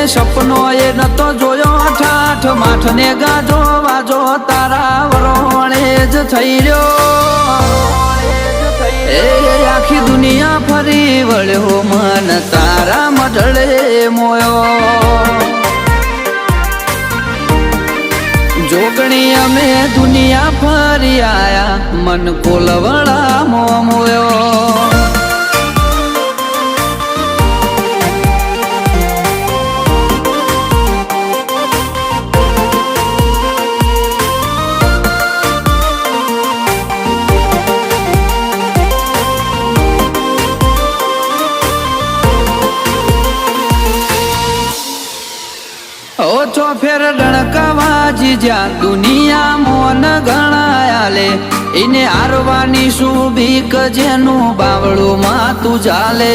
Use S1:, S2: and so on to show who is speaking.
S1: સપનો એ નતો જોયો ઠાઠ માઠ ને ગાજો વાજો તારા વરોણે જ થઈ રહ્યો એ આખી દુનિયા ફરી વળ્યો મન તારા મઢળે મોયો જોગણી અમે દુનિયા ફરી આયા મન કોલવડા મોયો ઓછો ફેર ડણકાવાજી જ્યાં દુનિયા મોન ગણાયાલે એને હારવાની શું બીક જેનું બાવળું માં તું ચાલે